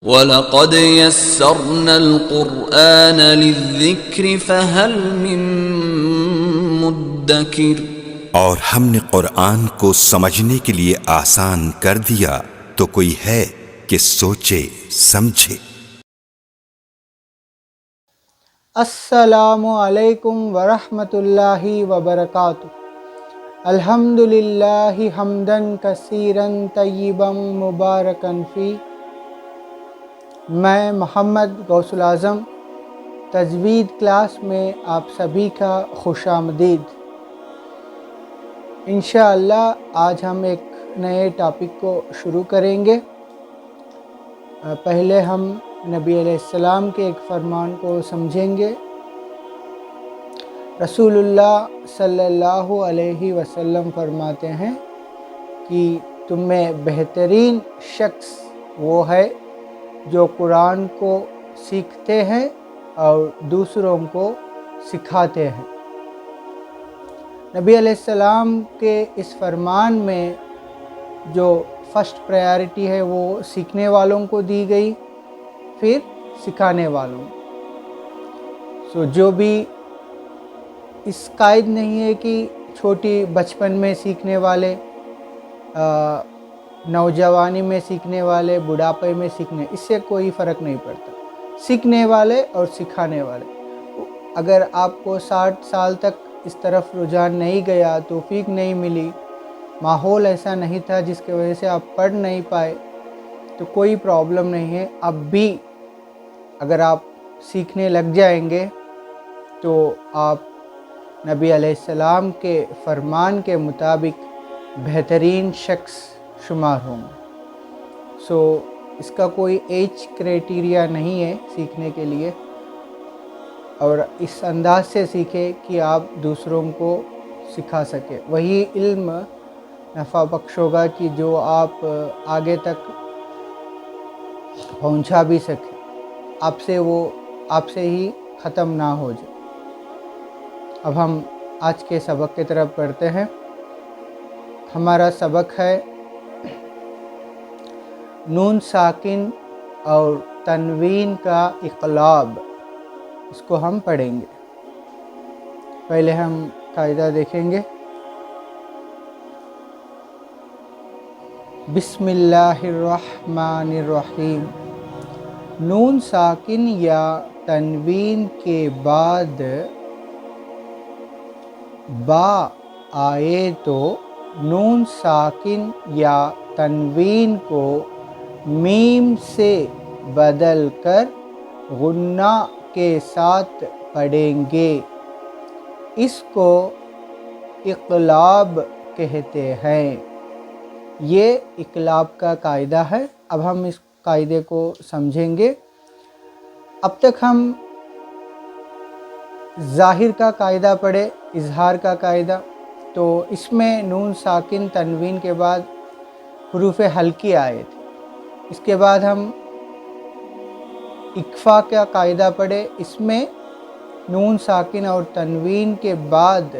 وَلَقَدْ يَسَّرْنَا الْقُرْآنَ لِلذِّكْرِ فَهَلْ مِن مُّدَّكِرٍ۔ اور ہم نے قرآن کو سمجھنے کے لیے آسان کر دیا، تو کوئی ہے کہ سوچے سمجھے۔ السلام علیکم ورحمۃ اللہ وبرکاتہ۔ الحمدللہ حمداً کثیراً طیباً مبارکاً فی۔ میں محمد غوث العظم تجوید کلاس میں آپ سبھی کا خوش آمدید۔ انشاءاللہ آج ہم ایک نئے ٹاپک کو شروع کریں گے۔ پہلے ہم نبی علیہ السلام کے ایک فرمان کو سمجھیں گے۔ رسول اللہ صلی اللہ علیہ وسلم فرماتے ہیں کہ تم میں بہترین شخص وہ ہے جو قرآن کو سیکھتے ہیں اور دوسروں کو سکھاتے ہیں۔ نبی علیہ السلام کے اس فرمان میں جو فرسٹ پرائیورٹی ہے وہ سیکھنے والوں کو دی گئی، پھر سکھانے والوں کو۔ جو بھی اس قائد نہیں ہے کہ چھوٹی بچپن میں سیکھنے والے، نوجوانی میں سیکھنے والے، بڑھاپے میں سیکھنے، اس سے کوئی فرق نہیں پڑتا۔ سیکھنے والے اور سکھانے والے۔ اگر آپ کو 60 سال تک اس طرف رجحان نہیں گیا، توفیق نہیں ملی، ماحول ایسا نہیں تھا جس کی وجہ سے آپ پڑھ نہیں پائے، تو کوئی پرابلم نہیں ہے۔ اب بھی اگر آپ سیکھنے لگ جائیں گے تو آپ نبی علیہ السلام کے فرمان کے مطابق بہترین شخص شمار ہوں گے۔ اس کا کوئی ایج کرائٹیریا نہیں ہے سیکھنے کے لیے، اور اس انداز سے سیکھے کہ آپ دوسروں کو سکھا سکے۔ وہی علم نفع بخش ہوگا کہ جو آپ آگے تک پہنچا بھی سکے، آپ سے ہی ختم نہ ہو جائے۔ اب ہم آج کے سبق کی طرف بڑھتے ہیں۔ ہمارا سبق ہے نون ساکن اور تنوین کا اقلاب۔ اس کو ہم پڑھیں گے۔ پہلے ہم قاعدہ دیکھیں گے۔ بسم اللہ الرحمن الرحیم۔ نون ساکن یا تنوین کے بعد با آئے تو نون ساکن یا تنوین کو میم سے بدل کر غنہ کے ساتھ پڑھیں گے۔ اس کو اقلاب کہتے ہیں۔ یہ اقلاب کا قاعدہ ہے۔ اب ہم اس قاعدے کو سمجھیں گے۔ اب تک ہم ظاہر کا قاعدہ پڑھے، اظہار کا قاعدہ، تو اس میں نون ساکن تنوین کے بعد حروف ہلکی آئے تھے۔ اس کے بعد ہم اکفا کا قاعدہ پڑھے۔ اس میں نون ساکن اور تنوین کے بعد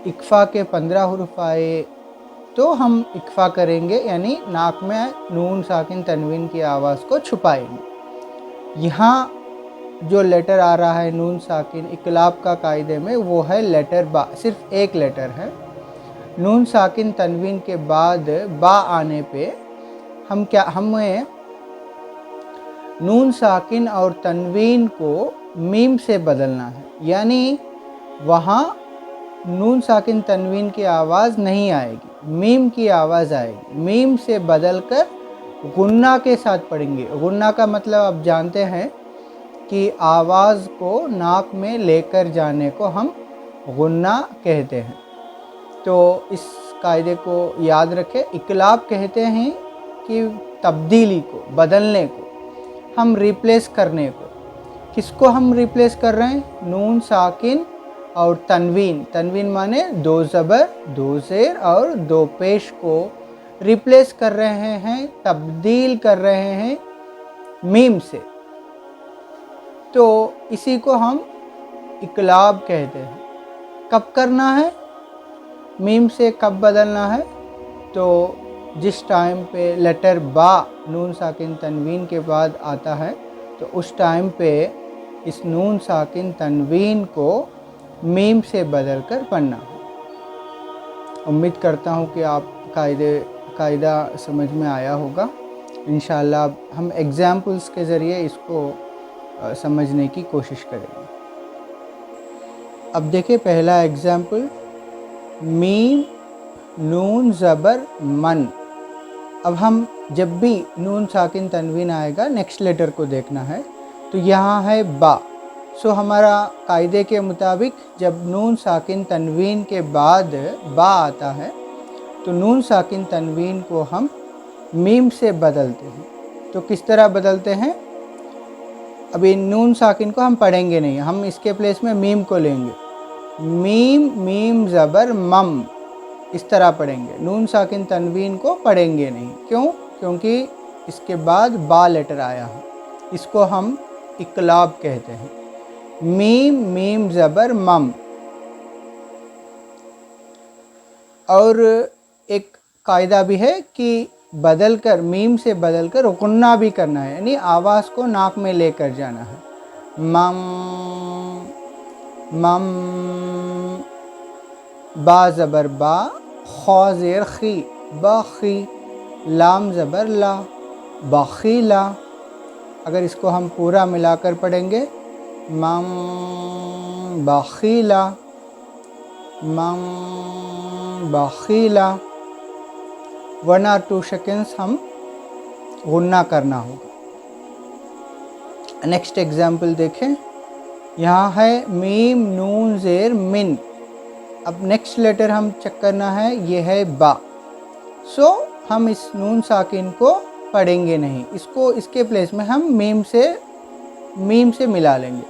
اکفا کے 15 حروف آئے تو ہم اکفا کریں گے، یعنی ناک میں نون ساکن تنوین کی آواز کو چھپائیں گے۔ یہاں جو لیٹر آ رہا ہے نون ساکن اقلاب کا قاعدے میں، وہ ہے لیٹر با، صرف ایک لیٹر ہے۔ نون ساکن تنوین کے بعد با آنے پہ ہمیں نون ساکن اور تنوین کو میم سے بدلنا ہے، یعنی وہاں نون ساکن تنوین کی آواز نہیں آئے گی، میم کی آواز آئے گی۔ میم سے بدل کر غنہ کے ساتھ پڑھیں گے۔ غنہ کا مطلب آپ جانتے ہیں کہ آواز کو ناک میں لے کر جانے کو ہم غنہ کہتے ہیں۔ تو اس قاعدے کو یاد رکھیں۔ اقلاب کہتے ہیں کہ تبدیلی کو، بدلنے کو، ہم ریپلیس کرنے کو۔ کس کو ہم ریپلیس کر رہے ہیں؟ نون ساکن اور تنوین۔ تنوین مانے 2 زبر، 2 زیر اور 2 پیش کو ریپلیس کر رہے ہیں، تبدیل کر رہے ہیں میم سے۔ تو اسی کو ہم اقلاب کہتے ہیں۔ کب کرنا ہے؟ میم سے کب بدلنا ہے؟ تو جس ٹائم پہ لیٹر با نون ساکن تنوین کے بعد آتا ہے تو اس ٹائم پہ اس نون ساکن تنوین کو میم سے بدل کر پڑھنا ہے۔ امید کرتا ہوں کہ آپ قاعدہ سمجھ میں آیا ہوگا۔ انشاءاللہ اب ہم ایگزامپلس کے ذریعے اس کو سمجھنے کی کوشش کریں گے۔ اب دیکھیں پہلا ایگزامپل، میم نون زبر من۔ اب ہم جب بھی نون ساکن تنوین آئے گا نیکسٹ لیٹر کو دیکھنا ہے، تو یہاں ہے با۔ سو ہمارا قاعدے کے مطابق جب نون ساکن تنوین کے بعد با آتا ہے تو نون ساکن تنوین کو ہم میم سے بدلتے ہیں۔ تو کس طرح بدلتے ہیں؟ ابھی نون ساکن کو ہم پڑھیں گے نہیں، ہم اس کے پلیس میں میم کو لیں گے۔ میم میم زبر مم، اس طرح پڑھیں گے۔ نون ساکن تنوین کو پڑھیں گے نہیں، کیوں؟ کیونکہ اس کے بعد با لیٹر آیا ہے، اس کو ہم اقلاب کہتے ہیں۔ میم میم زبر مم۔ اور ایک قاعدہ بھی ہے کہ بدل کر میم سے بدل کر غنہ بھی کرنا ہے، یعنی آواز کو ناک میں لے کر جانا ہے۔ مم مم، با زبر با، خا زیر خی، باخی، لام زبر لا، باخیلا۔ اگر اس کو ہم پورا ملا کر پڑھیں گے، مم باخیلا، مم باخیلا۔ 1 or 2 seconds ہم غنہ کرنا ہوگا۔ نیکسٹ ایگزامپل دیکھیں، یہاں ہے میم نون زیر من۔ اب نیکسٹ لیٹر ہم چیک کرنا ہے، یہ ہے با۔ سو ہم اس نون ساکن کو پڑھیں گے نہیں، اس کے پلیس میں ہم میم سے ملا لیں گے۔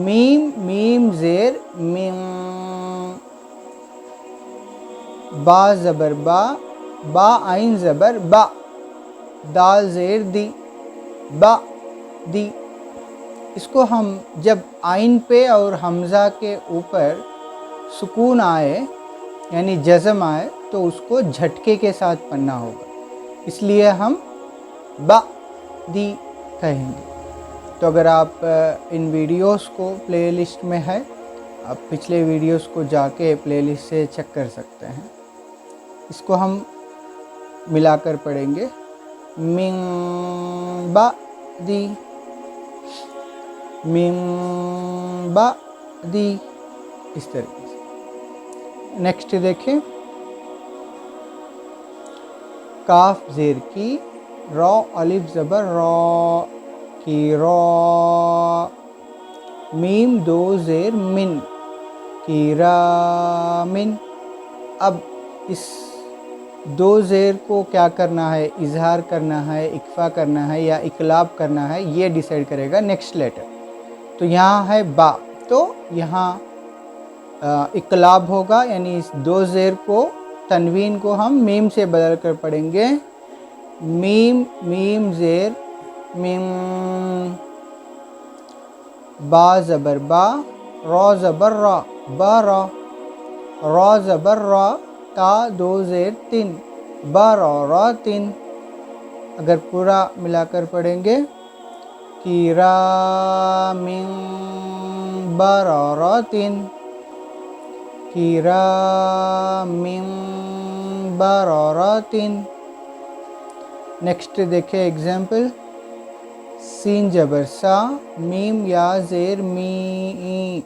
میم میم زیر میم، با زبر با، با عین زبر با، دال زیر دی، با دی۔ اس کو ہم جب عین پہ اور حمزہ کے اوپر سکون آئے یعنی جزم آئے تو اس کو جھٹکے کے ساتھ پڑھنا ہوگا، اس لیے ہم با دی کہیں گے۔ تو اگر آپ ان ویڈیوز کو پلے لسٹ میں ہے، آپ پچھلے ویڈیوز کو جا کے پلے لسٹ سے چیک کر سکتے ہیں۔ اس کو ہم ملا کر پڑھیں گے، من با دی، من با دی، اس طریقے سے۔ نیکسٹ دیکھیں، کاف زیر کی، را الف زبر را کی را، میم دو زیر من کی را من۔ اب اس دو زیر کو کیا کرنا ہے، اظہار کرنا ہے، اکفا کرنا ہے یا اقلاب کرنا ہے، یہ ڈیسائیڈ کرے گا نیکسٹ لیٹر۔ تو یہاں ہے با، تو یہاں اقلاب ہوگا، یعنی اس دو زیر کو تنوین کو ہم میم سے بدل کر پڑھیں گے۔ میم میم زیر میم، با زبر با، را زبر را، با را، را زبر را، تا دو زیر تین، با را را تین۔ اگر پورا ملا کر پڑھیں گے، کی را من با را را تین، کی را من با را را تین۔ نیکسٹ دیکھیں ایگزامپل، سین جبر سا، میم یا زیر می،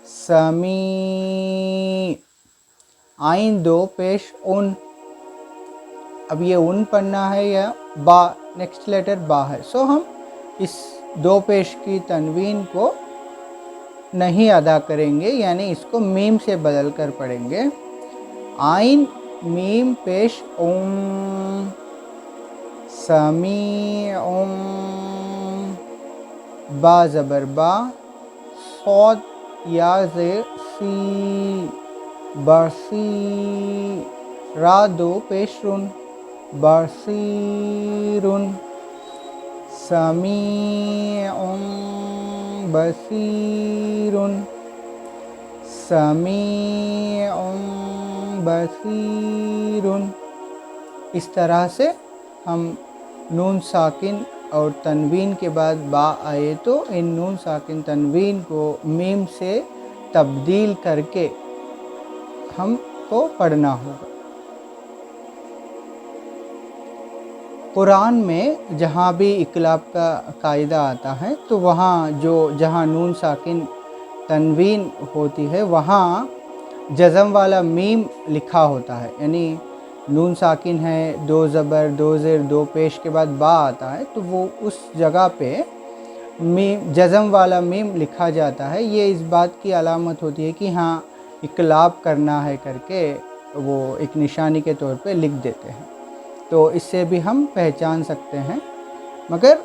سمی، عین دو پیش ان۔ اب یہ ان پڑھنا ہے یا با، نیکسٹ لیٹر با ہے، سو ہم اس دو پیش کی تنوین کو نہیں ادا کریں گے، یعنی اس کو میم سے بدل کر پڑھیں گے۔ عین میم پیش ام، سمیع، با زبر با، صاد یا زیر سی، برسی، را دو پیش رن، برسیرن، سمیع بصیرن، سمیع بصیرن۔ اس طرح سے ہم نون ساکن اور تنوین کے بعد با آئے تو ان نون ساکن تنوین کو میم سے تبدیل کر کے ہم کو پڑھنا ہوگا۔ قرآن میں جہاں بھی اقلاب کا قاعدہ آتا ہے تو وہاں جہاں نون ساکن تنوین ہوتی ہے وہاں جزم والا میم لکھا ہوتا ہے، یعنی نون ساکن ہے، 2 زبر 2 زیر 2 پیش کے بعد با آتا ہے تو وہ اس جگہ پہ جزم والا میم لکھا جاتا ہے۔ یہ اس بات کی علامت ہوتی ہے کہ ہاں اقلاب کرنا ہے کر کے وہ ایک نشانی کے طور پہ لکھ دیتے ہیں، تو اس سے بھی ہم پہچان سکتے ہیں، مگر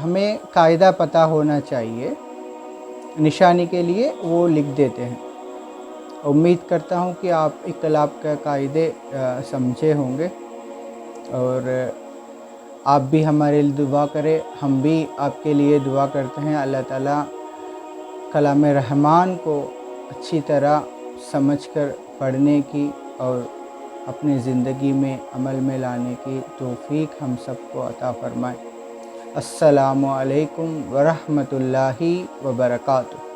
ہمیں قاعدہ پتہ ہونا چاہیے، نشانی کے لیے وہ لکھ دیتے ہیں۔ امید کرتا ہوں کہ آپ اقلاب کے قاعدے سمجھے ہوں گے، اور آپ بھی ہمارے لیے دعا کریں، ہم بھی آپ کے لیے دعا کرتے ہیں۔ اللہ تعالیٰ کلام رحمان کو اچھی طرح سمجھ کر پڑھنے کی اور اپنی زندگی میں عمل میں لانے کی توفیق ہم سب کو عطا فرمائے۔ السلام علیکم ورحمۃ اللہ وبرکاتہ۔